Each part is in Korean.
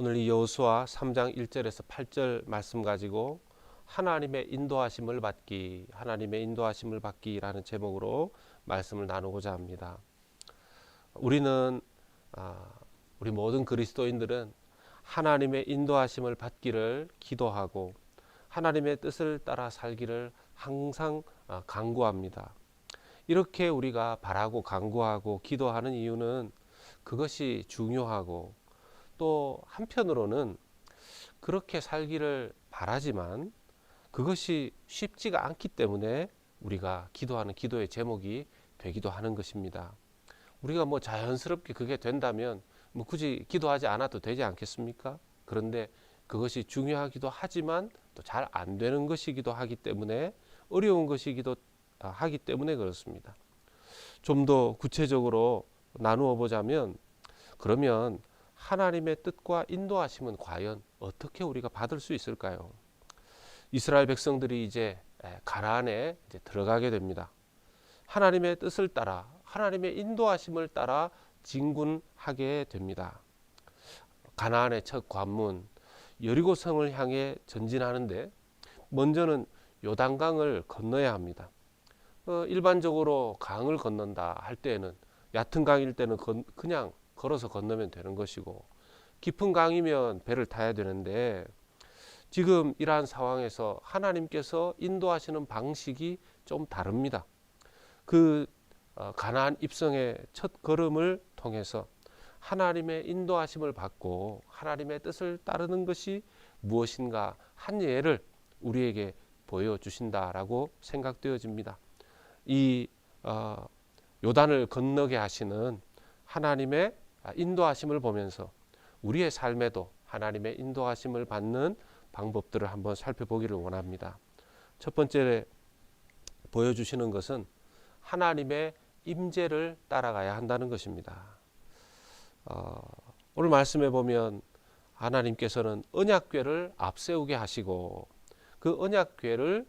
오늘 이 여호수아 3장 1절에서 8절 말씀 가지고 하나님의 인도하심을 받기라는 제목으로 말씀을 나누고자 합니다. 우리는 우리 모든 그리스도인들은 하나님의 인도하심을 받기를 기도하고 하나님의 뜻을 따라 살기를 항상 간구합니다. 이렇게 우리가 바라고 간구하고 기도하는 이유는 그것이 중요하고 또 한편으로는 그렇게 살기를 바라지만 그것이 쉽지가 않기 때문에 우리가 기도하는 기도의 제목이 되기도 하는 것입니다. 우리가 자연스럽게 그게 된다면 굳이 기도하지 않아도 되지 않겠습니까? 그런데 그것이 중요하기도 하지만 또 잘 안 되는 것이기도 하기 때문에 어려운 것이기도 하기 때문에 그렇습니다. 좀 더 구체적으로 나누어 보자면 그러면 하나님의 뜻과 인도하심은 과연 어떻게 우리가 받을 수 있을까요? 이스라엘 백성들이 이제 가나안에 들어가게 됩니다. 하나님의 뜻을 따라 하나님의 인도하심을 따라 진군하게 됩니다. 가나안의 첫 관문 여리고성을 향해 전진하는데 먼저는 요단강을 건너야 합니다. 일반적으로 강을 건넌다 할 때에는 얕은 강일 때는 그냥 걸어서 건너면 되는 것이고 깊은 강이면 배를 타야 되는데 지금 이러한 상황에서 하나님께서 인도하시는 방식이 좀 다릅니다. 가나안 입성의 첫 걸음을 통해서 하나님의 인도하심을 받고 하나님의 뜻을 따르는 것이 무엇인가 한 예를 우리에게 보여주신다라고 생각되어집니다. 이 요단을 건너게 하시는 하나님의 인도하심을 보면서 우리의 삶에도 하나님의 인도하심을 받는 방법들을 한번 살펴보기를 원합니다. 첫 번째 보여주시는 것은 하나님의 임재를 따라가야 한다는 것입니다. 오늘 말씀에 보면 하나님께서는 언약궤를 앞세우게 하시고 그 언약궤를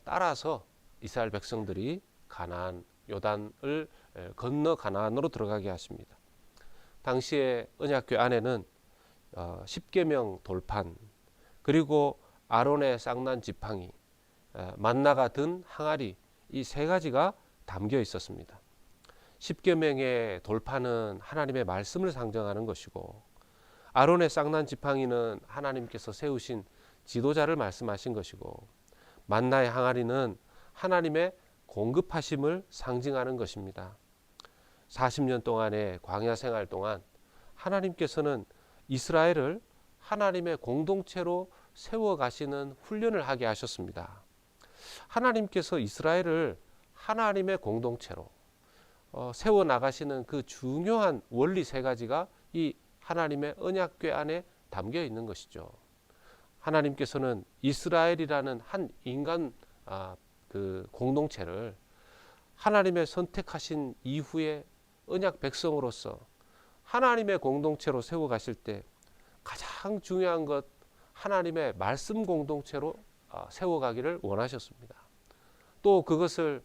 따라서 이스라엘 백성들이 가나안 요단을 건너 가나안으로 들어가게 하십니다. 당시에 언약궤 안에는 십계명 돌판 그리고 아론의 쌍난 지팡이 만나가 든 항아리 이 세 가지가 담겨 있었습니다. 십계명의 돌판은 하나님의 말씀을 상정하는 것이고 아론의 쌍난 지팡이는 하나님께서 세우신 지도자를 말씀하신 것이고 만나의 항아리는 하나님의 공급하심을 상징하는 것입니다. 40년 동안의 광야 생활 동안 하나님께서는 이스라엘을 하나님의 공동체로 세워가시는 훈련을 하게 하셨습니다. 하나님께서 이스라엘을 하나님의 공동체로 세워나가시는 그 중요한 원리 세 가지가 이 하나님의 언약궤 안에 담겨 있는 것이죠. 하나님께서는 이스라엘이라는 한 인간 그 공동체를 하나님의 선택하신 이후에 언약 백성으로서 하나님의 공동체로 세워가실 때 가장 중요한 것 하나님의 말씀 공동체로 세워가기를 원하셨습니다. 또 그것을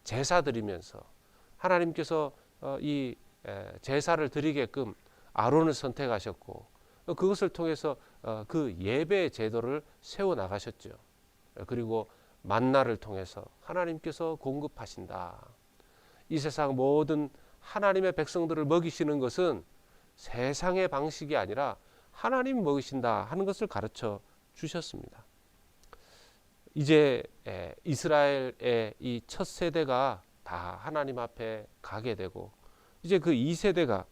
제사 드리면서 하나님께서 이 제사를 드리게끔 아론을 선택하셨고 그것을 통해서 그 예배 제도를 세워나가셨죠. 그리고 만나를 통해서 하나님께서 공급하신다. 이 세상 모든 하나님의 백성들을 먹이시는 것은 세상의 방식이 아니라 하나님 먹이신다 하는 것을 가르쳐 주셨습니다. 이제 이스라엘의 이 첫 세대가 다 하나님 앞에 가게 되고 이제 그 2세대가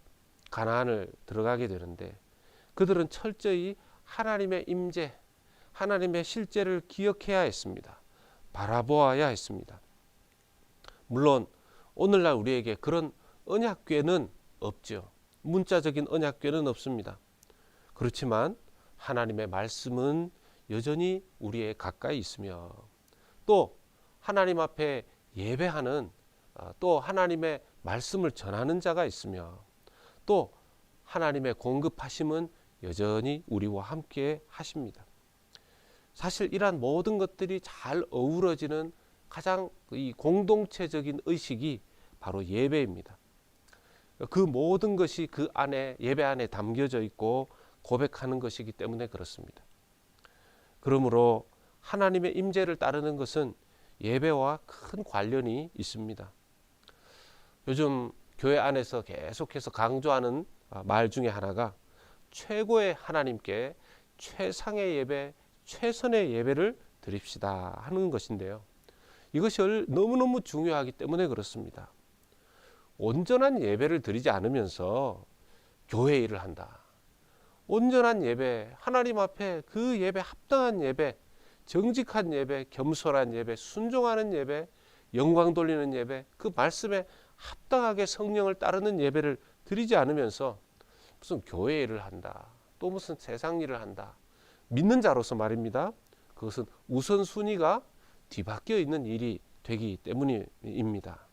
가나안을 들어가게 되는데 그들은 철저히 하나님의 임재, 하나님의 실제를 기억해야 했습니다. 바라보아야 했습니다. 물론 오늘날 우리에게 그런 언약궤는 없죠. 문자적인 언약궤는 없습니다. 그렇지만 하나님의 말씀은 여전히 우리의 가까이 있으며 또 하나님 앞에 예배하는 또 하나님의 말씀을 전하는 자가 있으며 또 하나님의 공급하심은 여전히 우리와 함께 하십니다. 사실 이러한 모든 것들이 잘 어우러지는 가장 이 공동체적인 의식이 바로 예배입니다. 그 모든 것이 그 안에 예배 안에 담겨져 있고 고백하는 것이기 때문에 그렇습니다. 그러므로 하나님의 임재를 따르는 것은 예배와 큰 관련이 있습니다. 요즘 교회 안에서 계속해서 강조하는 말 중에 하나가 최고의 하나님께 최상의 예배, 최선의 예배를 드립시다 하는 것인데요. 이것이 너무너무 중요하기 때문에 그렇습니다. 온전한 예배를 드리지 않으면서 교회 일을 한다. 온전한 예배, 하나님 앞에 그 예배, 합당한 예배, 정직한 예배, 겸손한 예배, 순종하는 예배, 영광 돌리는 예배, 그 말씀에 합당하게 성령을 따르는 예배를 드리지 않으면서 무슨 교회 일을 한다, 또 무슨 세상 일을 한다. 믿는 자로서 말입니다. 그것은 우선순위가 뒤바뀌어 있는 일이 되기 때문입니다.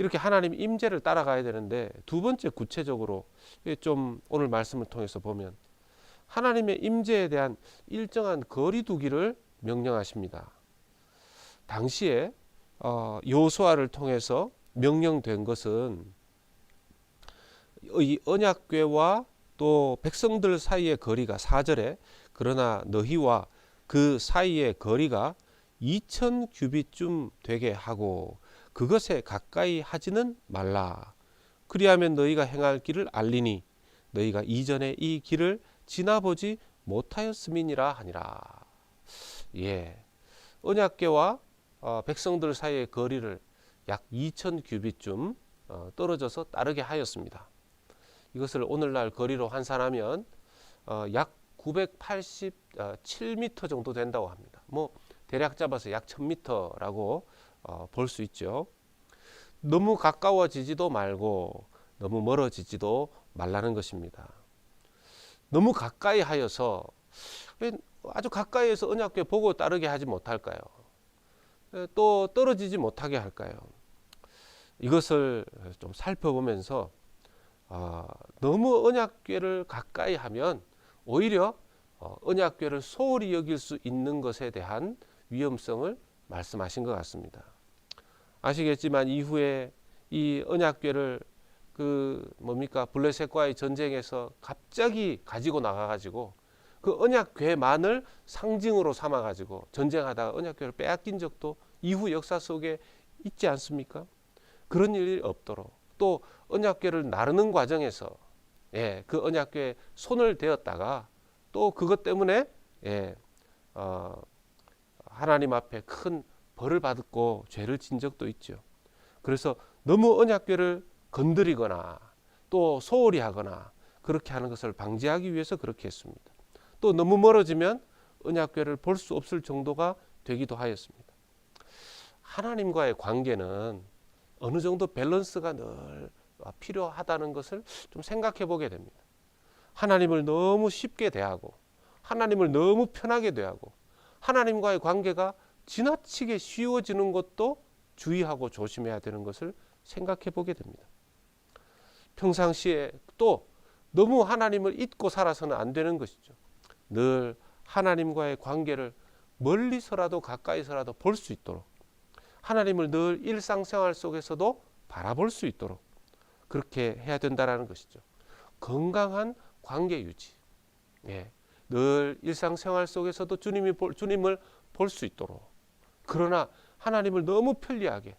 이렇게 하나님 임재를 따라가야 되는데, 두 번째 구체적으로 좀 오늘 말씀을 통해서 보면 하나님의 임재에 대한 일정한 거리 두기를 명령하십니다. 당시에 여호수아를 통해서 명령된 것은 이 언약궤와 또 백성들 사이의 거리가 4절에 그러나 너희와 그 사이의 거리가 2000규빗쯤 되게 하고 그것에 가까이 하지는 말라. 그리하면 너희가 행할 길을 알리니 너희가 이전에 이 길을 지나보지 못하였음이니라 하니라. 예, 언약궤와 백성들 사이의 거리를 약 2000규빗쯤 떨어져서 따르게 하였습니다. 이것을 오늘날 거리로 환산하면 약 987m 정도 된다고 합니다. 뭐 대략 잡아서 약 1000m라고 볼 수 있죠. 너무 가까워지지도 말고 너무 멀어지지도 말라는 것입니다. 너무 가까이 하여서 왜 아주 가까이에서 언약궤 보고 따르게 하지 못할까요? 또 떨어지지 못하게 할까요? 이것을 좀 살펴보면서 너무 언약궤를 가까이 하면 오히려 언약궤를 소홀히 여길 수 있는 것에 대한 위험성을 말씀하신 것 같습니다. 아시겠지만 이후에 이 언약궤를 블레셋과의 전쟁에서 갑자기 가지고 나가가지고 그 언약궤만을 상징으로 삼아가지고 전쟁하다가 언약궤를 빼앗긴 적도 이후 역사 속에 있지 않습니까? 그런 일이 없도록, 또 언약궤를 나르는 과정에서 그 언약궤에 손을 대었다가 또 그것 때문에 하나님 앞에 큰 벌을 받고 죄를 진 적도 있죠. 그래서 너무 언약궤를 건드리거나 또 소홀히 하거나 그렇게 하는 것을 방지하기 위해서 그렇게 했습니다. 또 너무 멀어지면 언약궤를 볼 수 없을 정도가 되기도 하였습니다. 하나님과의 관계는 어느 정도 밸런스가 늘 필요하다는 것을 좀 생각해 보게 됩니다. 하나님을 너무 쉽게 대하고 하나님을 너무 편하게 대하고 하나님과의 관계가 지나치게 쉬워지는 것도 주의하고 조심해야 되는 것을 생각해 보게 됩니다. 평상시에 또 너무 하나님을 잊고 살아서는 안 되는 것이죠. 늘 하나님과의 관계를 멀리서라도 가까이서라도 볼 수 있도록, 하나님을 늘 일상생활 속에서도 바라볼 수 있도록 그렇게 해야 된다는 것이죠. 건강한 관계 유지. 늘 일상생활 속에서도 주님을 볼 수 있도록. 그러나 하나님을 너무 편리하게,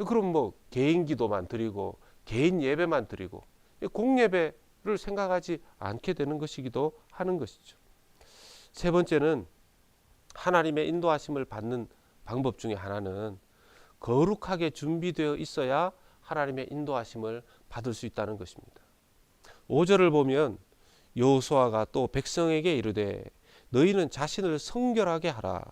그럼 뭐 개인 기도만 드리고 개인 예배만 드리고 공예배를 생각하지 않게 되는 것이기도 하는 것이죠. 세 번째는 하나님의 인도하심을 받는 방법 중에 하나는 거룩하게 준비되어 있어야 하나님의 인도하심을 받을 수 있다는 것입니다. 5절을 보면 여호수아가 또 백성에게 이르되 너희는 자신을 성결하게 하라.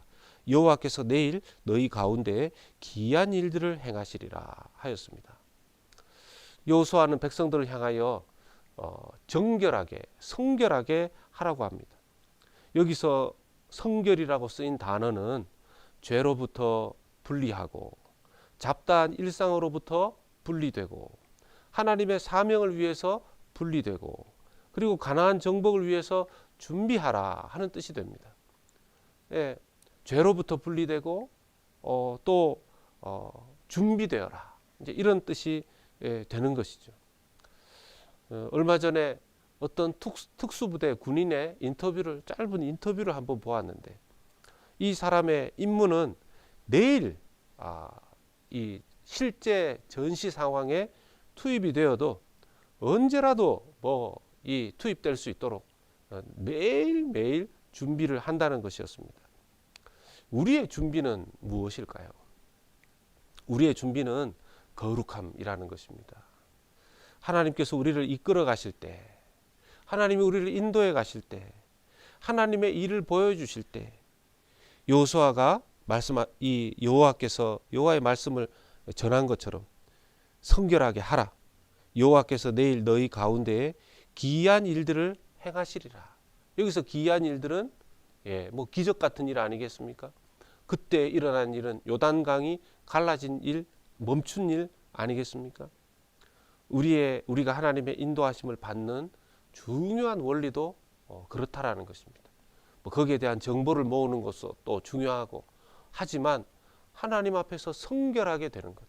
여호와께서 내일 너희 가운데 기이한 일들을 행하시리라 하였습니다. 여호수아는 백성들을 향하여 정결하게, 성결하게 하라고 합니다. 여기서 성결이라고 쓰인 단어는 죄로부터 분리하고 잡다한 일상으로부터 분리되고 하나님의 사명을 위해서 분리되고 그리고 가나안 정복을 위해서 준비하라 하는 뜻이 됩니다. 죄로부터 분리되고 또 준비되어라, 이제 이런 뜻이 되는 것이죠. 얼마 전에 어떤 특수부대 군인의 짧은 인터뷰를 한번 보았는데, 이 사람의 임무는 내일 이 실제 전시 상황에 투입이 되어도 언제라도 이 투입될 수 있도록 매일매일 준비를 한다는 것이었습니다. 우리의 준비는 무엇일까요? 우리의 준비는 거룩함이라는 것입니다. 하나님께서 우리를 이끌어 가실 때, 하나님이 우리를 인도해 가실 때, 하나님의 일을 보여주실 때, 여호수아가 여호와께서 여호와의 말씀을 전한 것처럼 성결하게 하라. 여호와께서 내일 너희 가운데에 기이한 일들을 행하시리라. 여기서 기이한 일들은 기적 같은 일 아니겠습니까? 그때 일어난 일은 요단강이 갈라진 일, 멈춘 일 아니겠습니까? 우리가 하나님의 인도하심을 받는 중요한 원리도 그렇다라는 것입니다. 거기에 대한 정보를 모으는 것도 또 중요하고, 하지만 하나님 앞에서 성결하게 되는 것,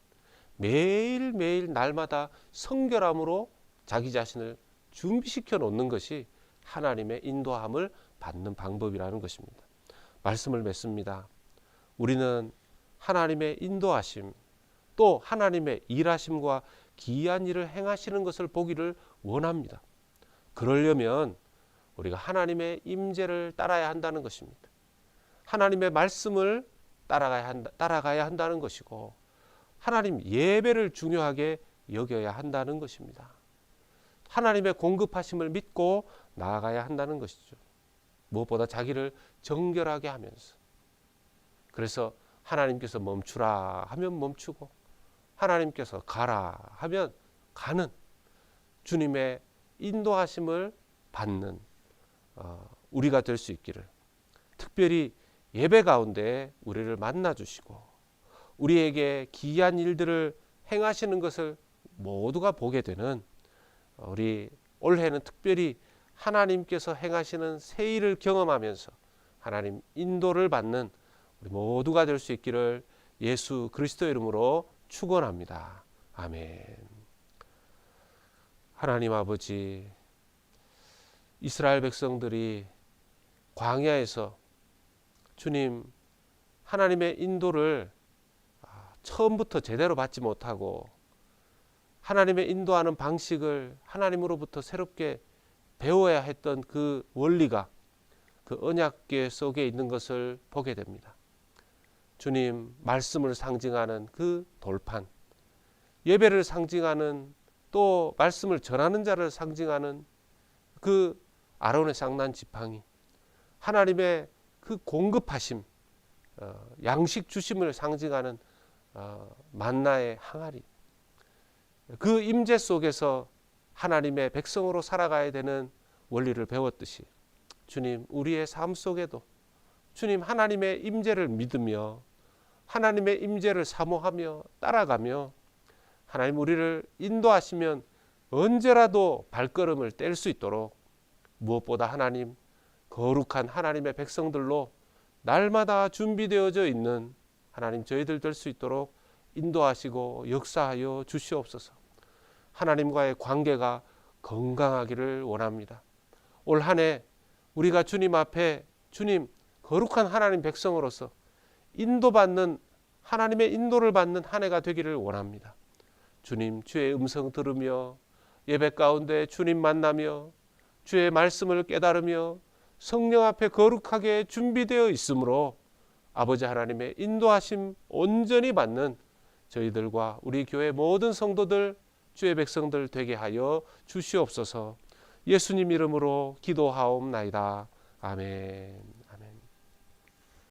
매일매일 날마다 성결함으로 자기 자신을 준비시켜 놓는 것이 하나님의 인도함을 받는 방법이라는 것입니다. 말씀을 맺습니다. 우리는 하나님의 인도하심, 또 하나님의 일하심과 기이한 일을 행하시는 것을 보기를 원합니다. 그러려면 우리가 하나님의 임재를 따라야 한다는 것입니다. 하나님의 말씀을 따라가야 한다는 것이고, 하나님 예배를 중요하게 여겨야 한다는 것입니다. 하나님의 공급하심을 믿고 나아가야 한다는 것이죠. 무엇보다 자기를 정결하게 하면서, 그래서 하나님께서 멈추라 하면 멈추고, 하나님께서 가라 하면 가는 주님의 인도하심을 받는 우리가 될 수 있기를, 특별히 예배 가운데 우리를 만나 주시고 우리에게 기이한 일들을 행하시는 것을 모두가 보게 되는, 우리 올해는 특별히 하나님께서 행하시는 새 일을 경험하면서 하나님 인도를 받는 우리 모두가 될 수 있기를 예수 그리스도의 이름으로 축원합니다. 아멘. 하나님 아버지, 이스라엘 백성들이 광야에서 주님 하나님의 인도를 처음부터 제대로 받지 못하고, 하나님의 인도하는 방식을 하나님으로부터 새롭게 배워야 했던 그 원리가 그 언약궤 속에 있는 것을 보게 됩니다. 주님, 말씀을 상징하는 그 돌판, 예배를 상징하는, 또 말씀을 전하는 자를 상징하는 그 아론의 쌍난 지팡이, 하나님의 그 공급하심, 양식 주심을 상징하는 만나의 항아리, 그 임재 속에서 하나님의 백성으로 살아가야 되는 원리를 배웠듯이, 주님 우리의 삶 속에도 주님 하나님의 임재를 믿으며 하나님의 임재를 사모하며 따라가며, 하나님 우리를 인도하시면 언제라도 발걸음을 뗄 수 있도록, 무엇보다 하나님 거룩한 하나님의 백성들로 날마다 준비되어져 있는 하나님 저희들 될 수 있도록 인도하시고 역사하여 주시옵소서. 하나님과의 관계가 건강하기를 원합니다. 올 한 해 우리가 주님 앞에 주님 거룩한 하나님 백성으로서 인도받는, 하나님의 인도를 받는 한 해가 되기를 원합니다. 주님 주의 음성 들으며 예배 가운데 주님 만나며 주의 말씀을 깨달으며 성령 앞에 거룩하게 준비되어 있으므로 아버지 하나님의 인도하심 온전히 받는 저희들과 우리 교회 모든 성도들, 주의 백성들 되게 하여 주시옵소서. 예수님 이름으로 기도하옵나이다. 아멘.